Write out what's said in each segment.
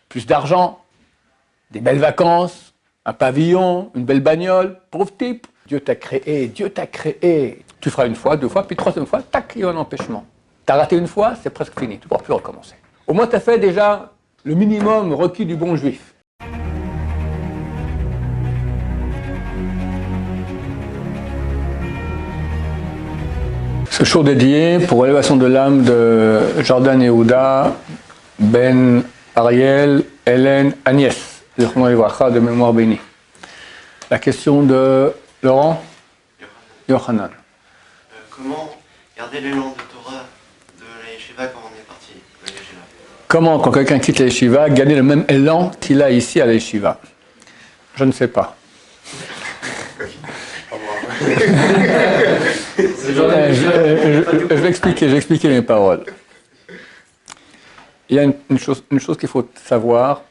plus d'argent, des belles vacances, un pavillon, une belle bagnole, pauvre type. Dieu t'a créé, Dieu t'a créé. Tu feras une fois, deux fois, puis troisième fois, tac, il y a un empêchement. T'as raté une fois, c'est presque fini, tu ne pourras plus recommencer. Au moins, tu as fait déjà le minimum requis du bon juif. Ce show dédié pour l'élévation de l'âme de Jordan Yehuda, Ben Ariel, Hélène, Agnès, de mémoire bénie. La question de Laurent Yohanan. Comment garder l'élan de Torah de la yeshiva quand on est parti de la yeshiva? Comment, quand quelqu'un quitte la yeshiva, garder le même élan qu'il a ici à la yeshiva? Je ne sais pas. Je vais expliquer mes paroles. Il y a une chose qu'il faut savoir,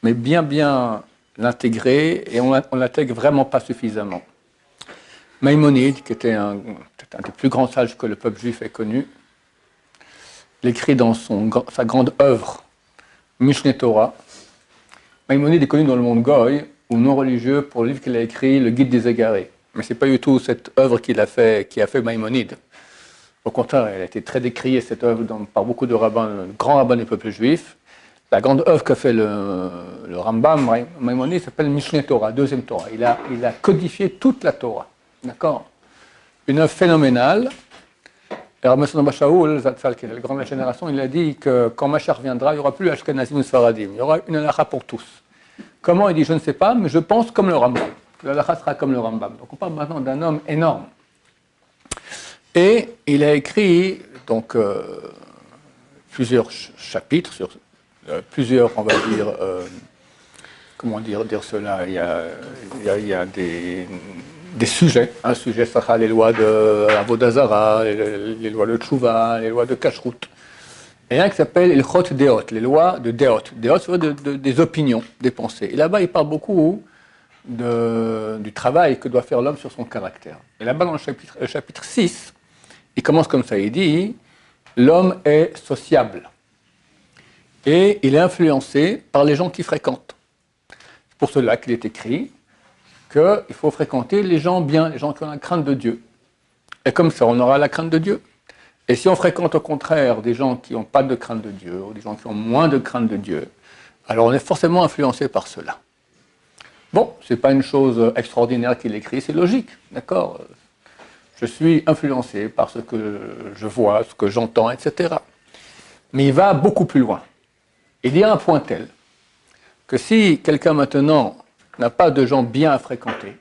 mais bien l'intégrer, et on l'intègre vraiment pas suffisamment. Maïmonide, qui était un des plus grands sages que le peuple juif ait connu, l'écrit dans sa grande œuvre, Mishneh Torah. Maïmonide est connu dans le monde goy, ou non religieux, pour le livre qu'il a écrit, Le Guide des Égarés. Mais ce n'est pas du tout cette œuvre qui a fait Maïmonide. Au contraire, elle a été très décriée, cette œuvre, par beaucoup de rabbins, grands rabbins du peuple juif. La grande œuvre qu'a fait le Rambam, Maïmonide, s'appelle Mishneh Torah, deuxième Torah. Il a codifié toute la Torah. D'accord? Une œuvre phénoménale. Et Rabbi Shaul, Zatzal, qui est le grand de la génération, il a dit que quand Mashiach viendra, il n'y aura plus Ashkenazim ou Sfaradim. Il y aura une halakha pour tous. Comment? Il dit, je ne sais pas, mais je pense comme le Rambam. La halakha sera comme le Rambam. Donc on parle maintenant d'un homme énorme. Et il a écrit donc plusieurs chapitres sur plusieurs, on va dire, comment dire cela, il y a des sujets. Un sujet sera les lois de Avodah Zarah, les lois de Tchouva, les lois de Kashrut. Et un qui s'appelle Ilchot Deot, les lois de Deot. Deot, c'est des opinions, des pensées. Et là-bas, il parle beaucoup du travail que doit faire l'homme sur son caractère. Et là-bas, dans le chapitre 6, il commence comme ça, il dit « L'homme est sociable et il est influencé par les gens qu'il fréquente. » C'est pour cela qu'il est écrit qu'il faut fréquenter les gens bien, les gens qui ont la crainte de Dieu. Et comme ça, on aura la crainte de Dieu. Et si on fréquente au contraire des gens qui n'ont pas de crainte de Dieu, ou des gens qui ont moins de crainte de Dieu, alors on est forcément influencé par cela. Bon, ce n'est pas une chose extraordinaire qu'il écrit, c'est logique, d'accord? Je suis influencé par ce que je vois, ce que j'entends, etc. Mais il va beaucoup plus loin. Il y a un point tel que si quelqu'un maintenant n'a pas de gens bien à fréquenter,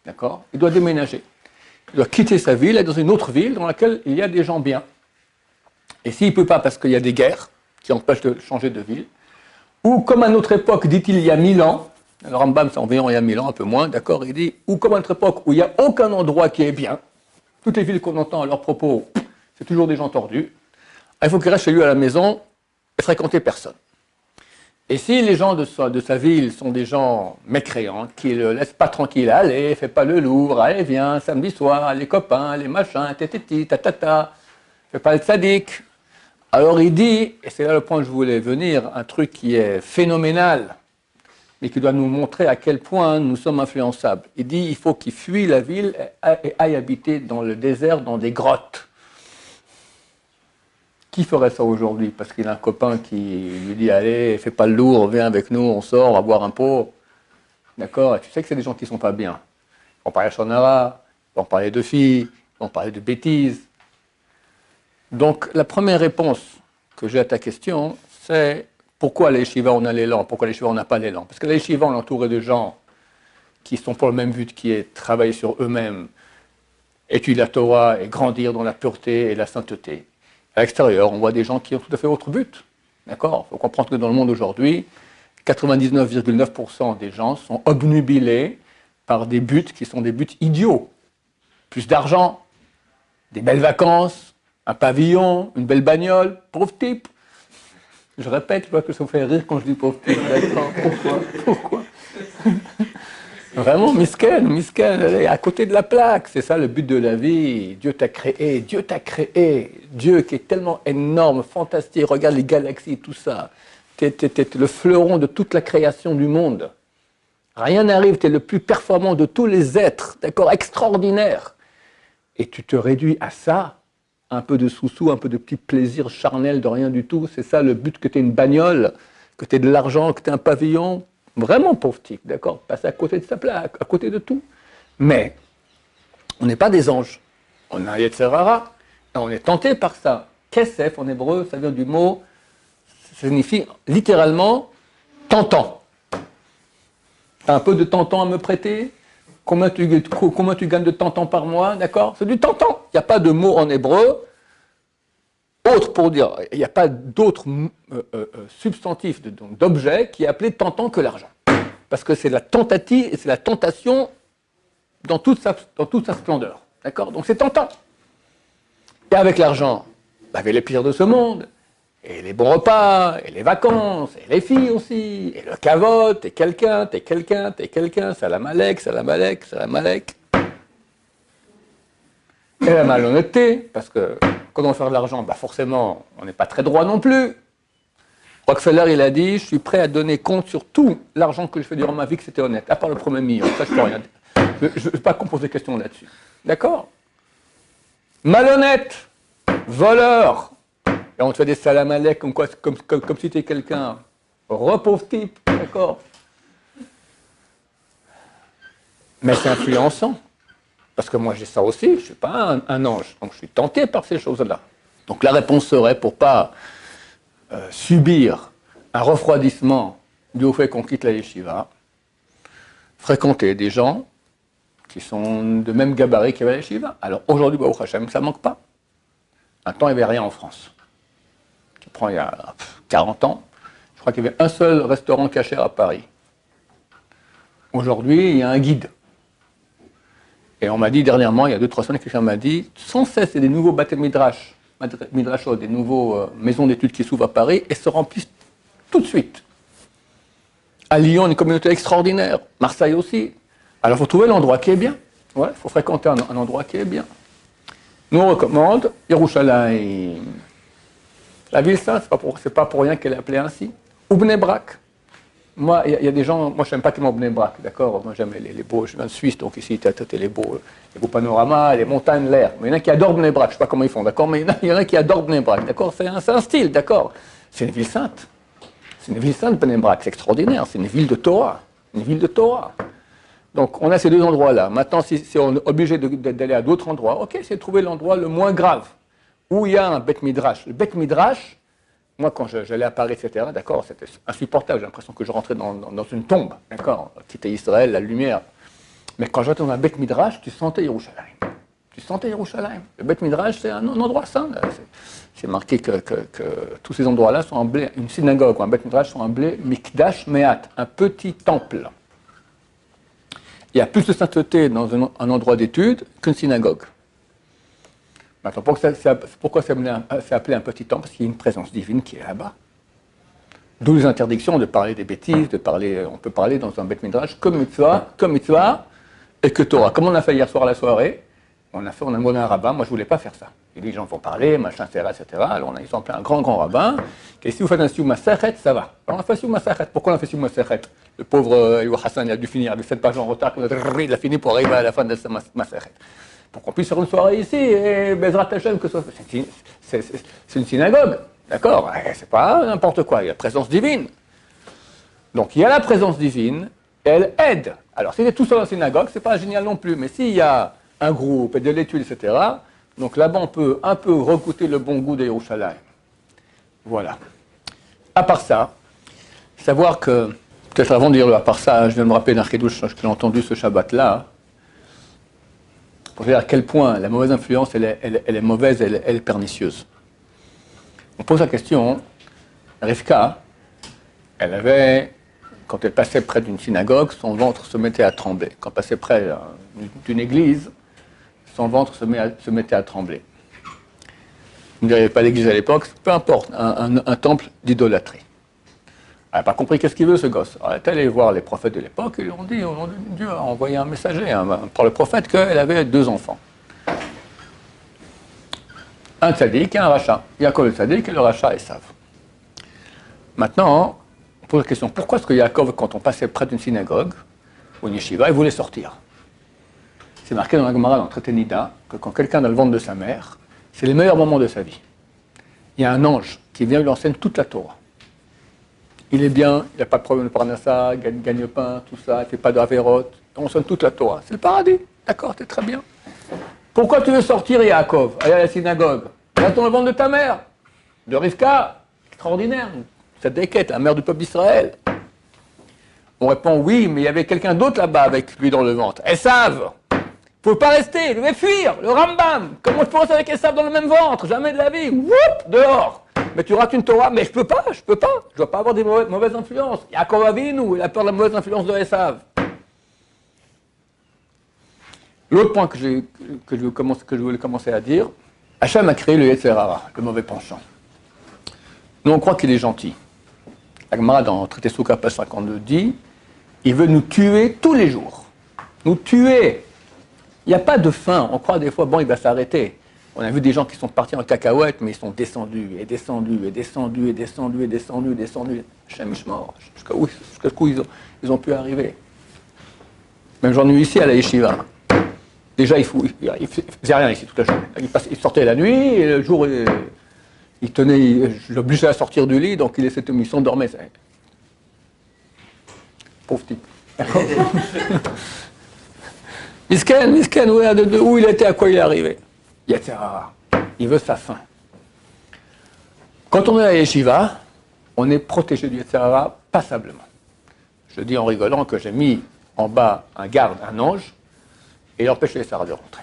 d'accord, il doit déménager. Il doit quitter sa ville et aller dans une autre ville dans laquelle il y a des gens bien. Et s'il ne peut pas parce qu'il y a des guerres qui empêchent de changer de ville, ou comme à notre époque, dit-il, il y a 1000 ans, le Rambam c'est environ il y a 1000 ans, un peu moins, d'accord, il dit, ou comme à notre époque où il n'y a aucun endroit qui est bien, toutes les villes qu'on entend à leur propos, c'est toujours des gens tordus, il faut qu'il reste chez lui à la maison et fréquenter personne. Et si les gens de sa ville sont des gens mécréants, qui ne le laissent pas tranquille, allez, fais pas le lourd, allez, viens, samedi soir, les copains, les machins, tététi, tatata, fais pas le sadique. Alors il dit, et c'est là le point que je voulais venir, un truc qui est phénoménal, mais qui doit nous montrer à quel point nous sommes influençables. Il dit, il faut qu'il fuit la ville et aille habiter dans le désert, dans des grottes. Qui ferait ça aujourd'hui? Parce qu'il a un copain qui lui dit, allez, fais pas le lourd, viens avec nous, on sort, on va boire un pot. D'accord? Et tu sais que c'est des gens qui ne sont pas bien. Ils vont parler à Shonara, ils vont parler de filles, ils vont parler de bêtises. Donc, la première réponse que j'ai à ta question, c'est pourquoi à l'Yeshiva on a l'élan, pourquoi à l'Yeshiva on n'a pas l'élan? Parce que l'Yeshiva, on est entouré de gens qui sont pour le même but, qui est travailler sur eux-mêmes, étudier la Torah et grandir dans la pureté et la sainteté. À l'extérieur, on voit des gens qui ont tout à fait autre but. D'accord? Il faut comprendre que dans le monde aujourd'hui, 99,9% des gens sont obnubilés par des buts qui sont des buts idiots. Plus d'argent, des belles vacances, un pavillon, une belle bagnole, pauvre type. Je répète, je vois que ça vous fait rire quand je dis pauvre type. D'accord? Pourquoi? Vraiment, misken, à côté de la plaque, c'est ça le but de la vie. Dieu t'a créé, Dieu qui est tellement énorme, fantastique, regarde les galaxies, tout ça. t'es le fleuron de toute la création du monde. Rien n'arrive, tu es le plus performant de tous les êtres, d'accord, extraordinaire. Et tu te réduis à ça, un peu de sous-sous, un peu de petit plaisir charnel de rien du tout. C'est ça le but, que tu aies une bagnole, que tu aies de l'argent, que tu aies un pavillon. Vraiment pauvre type, d'accord, passer à côté de sa place, à côté de tout. Mais on n'est pas des anges. On a un Yetzerara, et on est tenté par ça. Kesef en hébreu, ça vient du mot, ça signifie littéralement tentant. T'as un peu de tentant à me prêter? Combien tu gagnes de tentant par mois? D'accord? C'est du tentant. Il n'y a pas de mot en hébreu autre pour dire. Il n'y a pas d'autre substantif d'objet qui est appelé tentant que l'argent. Parce que c'est la tentative et c'est la tentation dans toute sa splendeur. D'accord? Donc c'est tentant. Et avec l'argent, avec les plaisirs de ce monde, et les bons repas, et les vacances, et les filles aussi, et le cavote, et quelqu'un, salam alek, salam alek, salam alek. Et la malhonnêteté, parce que quand on veut faire de l'argent, bah forcément, on n'est pas très droit non plus. Rockefeller, il a dit, je suis prêt à donner compte sur tout l'argent que je fais durant ma vie que c'était honnête, à part le premier million, ça je peux rien dire. Je ne vais pas qu'on pose des questions là-dessus. D'accord? Malhonnête, voleur, et on te fait des salam alek comme si tu étais quelqu'un, pauvre type, d'accord? Mais c'est influençant. Parce que moi j'ai ça aussi, je ne suis pas un ange, donc je suis tenté par ces choses-là. Donc la réponse serait, pour ne pas subir un refroidissement dû au fait qu'on quitte la yeshiva, fréquenter des gens qui sont de même gabarit qu'à la yeshiva. Alors aujourd'hui, Baruch Hashem, ça ne manque pas. Un temps, il n'y avait rien en France. Tu prends il y a 40 ans, je crois qu'il y avait un seul restaurant kasher à Paris. Aujourd'hui, il y a un guide. Et on m'a dit dernièrement, il y a 2-3 semaines, quelqu'un m'a dit, sans cesse, il y a des nouveaux Bate Midrashot, des nouveaux maisons d'études qui s'ouvrent à Paris et se remplissent tout de suite. À Lyon, une communauté extraordinaire. Marseille aussi. Alors, il faut trouver l'endroit qui est bien. Ouais, il faut fréquenter un endroit qui est bien. Nous, on recommande Yerushalayim. La ville sainte, c'est pas pour rien qu'elle est appelée ainsi. Ou Bnei Brak. Moi, il y a des gens, moi je n'aime pas tellement Bnei Brak, d'accord? Moi j'aime les beaux, je viens de Suisse, donc ici tu as les beaux panoramas, les montagnes, l'air. Mais il y en a qui adorent Bnei Brak, je ne sais pas comment ils font, d'accord? Mais il y en a qui adorent Bnei Brak, d'accord? C'est un style, d'accord? C'est une ville sainte. C'est une ville sainte, Bnei Brak, c'est extraordinaire, c'est une ville de Torah. Une ville de Torah. Donc on a ces deux endroits-là. Maintenant, si on est obligé d'aller à d'autres endroits, ok, c'est de trouver l'endroit le moins grave, où il y a un Beth Midrash. Le Beth Midrash, moi, quand j'allais à Paris, etc., d'accord, c'était insupportable. J'ai l'impression que je rentrais dans une tombe, d'accord, quitter Israël, la lumière. Mais quand j'entrais dans un Beth Midrash, tu sentais Yerushalayim. Tu sentais Yerushalayim. Le Beth Midrash, c'est un endroit saint. C'est marqué que tous ces endroits-là sont en blé. Une synagogue ou un Beth Midrash sont en blé Mikdash Me'at, un petit temple. Il y a plus de sainteté dans un endroit d'étude qu'une synagogue. Maintenant, pourquoi c'est appelé un petit temple? Parce qu'il y a une présence divine qui est là-bas. D'où les interdictions de parler des bêtises, on peut parler dans un Beth Midrash comme mitzvah et que Torah. Comme on a fait hier soir à la soirée, on a demandé un rabbin, moi je ne voulais pas faire ça. Et les gens vont parler, machin, etc. Alors ils ont appelé un grand rabbin, et si vous faites un siou masachet, ça va. Alors on a fait un siou masachet. Pourquoi on a fait un siou masachet? Le pauvre Youa Hassan, il a dû finir avec 7 pages en retard, il a fini pour arriver à la fin de sa masachet. Pour qu'on puisse faire une soirée ici, et Bezrat Hashem, que c'est une synagogue, d'accord? C'est pas n'importe quoi, il y a la présence divine. Donc il y a la présence divine, et elle aide. Alors si c'est tout seul en synagogue, c'est pas génial non plus, mais s'il y a un groupe et de l'étude, etc., donc là-bas on peut un peu recoûter le bon goût de Yerushalayim. Voilà. À part ça, savoir que, peut-être avant de dire à part ça, je viens de me rappeler d'un chidouche que j'ai entendu ce Shabbat-là, pour dire à quel point la mauvaise influence, elle est mauvaise, elle est pernicieuse. On pose la question, Rivka, elle avait, quand elle passait près d'une synagogue, son ventre se mettait à trembler. Quand elle passait près d'une église, son ventre se mettait à trembler. Il n'y avait pas d'église à l'époque, peu importe, un temple d'idolâtrie. Elle n'a pas compris qu'est-ce qu'il veut ce gosse. Alors, elle est allée voir les prophètes de l'époque, ils lui ont dit, Dieu a envoyé un messager par le prophète qu'elle avait 2 enfants. Un tzaddik et un rachat. Yaakov le tzaddik et le rachat Esav. Maintenant, on pose la question, pourquoi est-ce que Yaakov, quand on passait près d'une synagogue, ou une yeshiva, il voulait sortir? C'est marqué dans la Gemara, dans le traité Nida, que quand quelqu'un est dans le ventre de sa mère, c'est les meilleurs moments de sa vie. Il y a un ange qui vient lui enseigner toute la Torah. Il est bien, il n'a pas de problème de parnassa, il gagne pain, tout ça, il ne fait pas de avérote, on enseigne toute la Torah. C'est le paradis, d'accord, c'est très bien. Pourquoi tu veux sortir, Yaakov, aller à la synagogue? Reste dans le ventre de ta mère, de Rivka, extraordinaire, cette déquête, la mère du peuple d'Israël. On répond oui, mais il y avait quelqu'un d'autre là-bas avec lui dans le ventre. Esav! Il ne pouvait pas rester, il devait fuir, le Rambam. Comment je peux rester avec Esav dans le même ventre? Jamais de la vie. Whoop, dehors. Mais tu rates une Torah, mais je peux pas. Je ne dois pas avoir des mauvaises influences. Yaakov Avinu, il a peur de la mauvaise influence de Esav. L'autre point que je voulais commencer à dire, Hachem a créé le Yetzer Hara, le mauvais penchant. Nous, on croit qu'il est gentil. La Gemara, dans le traité Souka, page 52, dit il veut nous tuer tous les jours. Nous tuer. Il n'y a pas de fin. On croit des fois, bon, il va s'arrêter. On a vu des gens qui sont partis en cacahuète, mais ils sont descendus, et descendus, et descendus, et descendus, et descendus, et descendus. Hachem Ishmor, jusqu'à où ils ont pu arriver. Même j'en ai eu ici à la Yeshiva. Déjà, il faisait rien ici toute la journée. Il sortait la nuit, et le jour, je l'obligeais à sortir du lit, donc il laissait une mission, dormait. Pauvre type. Misken, où il était, à quoi il est arrivé. Yetzer Hara. Il veut sa fin. Quand on est à la Yeshiva, on est protégé du Yetzer Hara passablement. Je dis en rigolant que j'ai mis en bas un garde, un ange, et il empêche le Yetzer Hara de rentrer.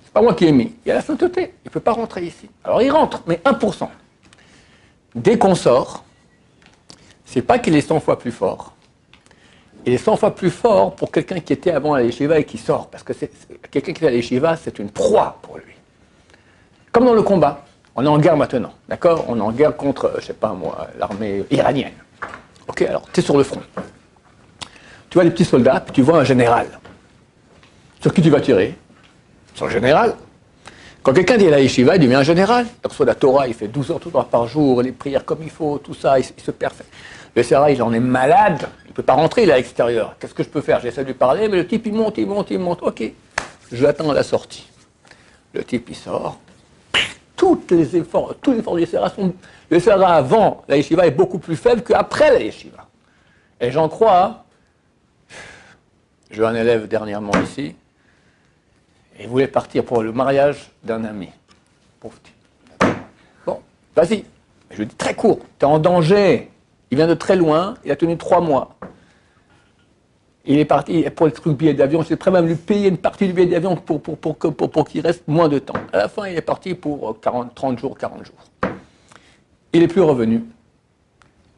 C'est pas moi qui l'ai mis. Il y a la sainteté. Il ne peut pas rentrer ici. Alors il rentre, mais 1%. Dès qu'on sort, c'est pas qu'il est 100 fois plus fort. Il est 100 fois plus fort pour quelqu'un qui était avant à la yeshiva et qui sort. Parce que quelqu'un qui est à la yeshiva, c'est une proie pour lui. Comme dans le combat. On est en guerre maintenant. D'accord? On est en guerre contre, je sais pas moi, l'armée iranienne. Ok, alors, tu es sur le front. Tu vois les petits soldats, puis tu vois un général. Sur qui tu vas tirer? Sur le général. Quand quelqu'un dit à la yeshiva, il devient un général. Il reçoit la Torah, il fait 12 heures tout par jour, les prières comme il faut, tout ça, il se perfecte. Le Sarah, il en est malade, il ne peut pas rentrer, il est à l'extérieur. Qu'est-ce que je peux faire? J'essaie de lui parler, mais le type, il monte. Ok, je l'attends à la sortie. Le type, il sort. Tous les efforts du Sarah sont... Le Sarah avant la yeshiva est beaucoup plus faible qu'après la yeshiva. Et j'en crois. J'ai eu un élève dernièrement ici, et il voulait partir pour le mariage d'un ami. Pauvre type. Bon, vas-y. Je lui dis très court, tu es en danger. Il vient de très loin, il a tenu 3 mois. Il est parti pour le billet d'avion, j'étais prêt même à lui payer une partie du billet d'avion pour qu'il reste moins de temps. À la fin, il est parti pour 30 jours, 40 jours. Il n'est plus revenu.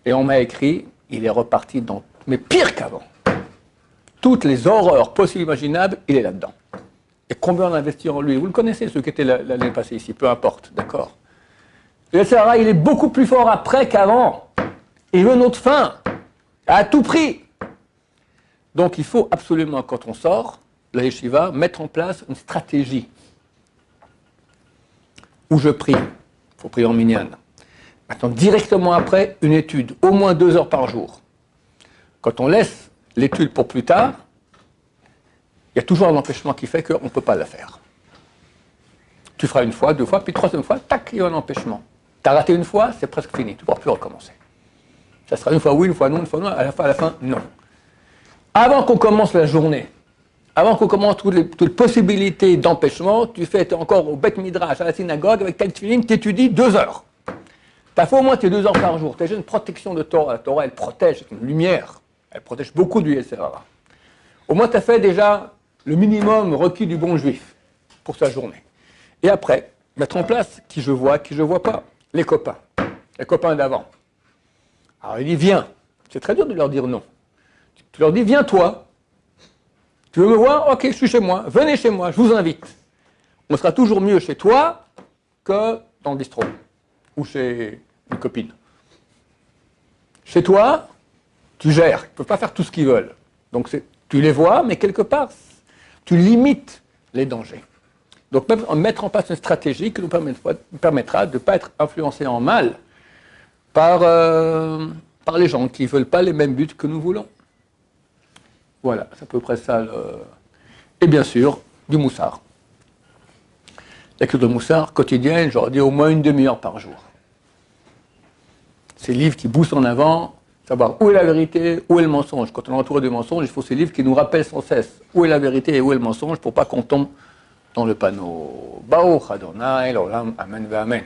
Et on m'a écrit, il est reparti dans... Mais pire qu'avant. Toutes les horreurs possibles et imaginables, il est là-dedans. Et combien on a investi en lui? Vous le connaissez, ceux qui étaient l'année passée ici, peu importe, d'accord? Le Sarah, il est beaucoup plus fort après qu'avant. Il veut notre fin, à tout prix. Donc il faut absolument, quand on sort de la yeshiva, mettre en place une stratégie. Où je prie. Il faut prier en minyan. Maintenant, directement après, une étude, au moins 2 heures par jour. Quand on laisse l'étude pour plus tard, il y a toujours un empêchement qui fait qu'on ne peut pas la faire. Tu feras 1 fois, 2 fois, puis 3e fois, tac, il y a un empêchement. Tu as raté 1 fois, c'est presque fini, tu ne pourras plus recommencer. Ça sera 1 fois oui, 1 fois non, 1 fois non, à la fin, non. Avant qu'on commence la journée, avant qu'on commence toutes les possibilités d'empêchement, tu es encore au Beth Midrash, à la synagogue, avec tel film, tu étudies 2 heures. Tu as fait au moins tes 2 heures par jour. Tu as une protection de Torah. La Torah, elle protège, c'est une lumière. Elle protège beaucoup du Yetzer Hara. Au moins, tu as fait déjà le minimum requis du bon juif pour sa journée. Et après, mettre en place qui je vois pas. Les copains d'avant. Alors il dit viens. C'est très dur de leur dire non. Tu leur dis viens toi. Tu veux me voir? Ok, je suis chez moi. Venez chez moi, je vous invite. On sera toujours mieux chez toi que dans le bistrot ou chez une copine. Chez toi, tu gères. Ils ne peuvent pas faire tout ce qu'ils veulent. Donc tu les vois, mais quelque part, tu limites les dangers. Donc mettre en place une stratégie qui nous permettra de ne pas être influencé en mal par les gens qui ne veulent pas les mêmes buts que nous voulons. Voilà, c'est à peu près ça. Et bien sûr, du moussard. La culture de moussard quotidienne, j'aurais dit au moins une demi-heure par jour. Ces livres qui poussent en avant, savoir où est la vérité, où est le mensonge. Quand on est entouré de mensonges, il faut ces livres qui nous rappellent sans cesse où est la vérité et où est le mensonge pour pas qu'on tombe dans le panneau. Baruch Adonai, l'olam, amen, amen.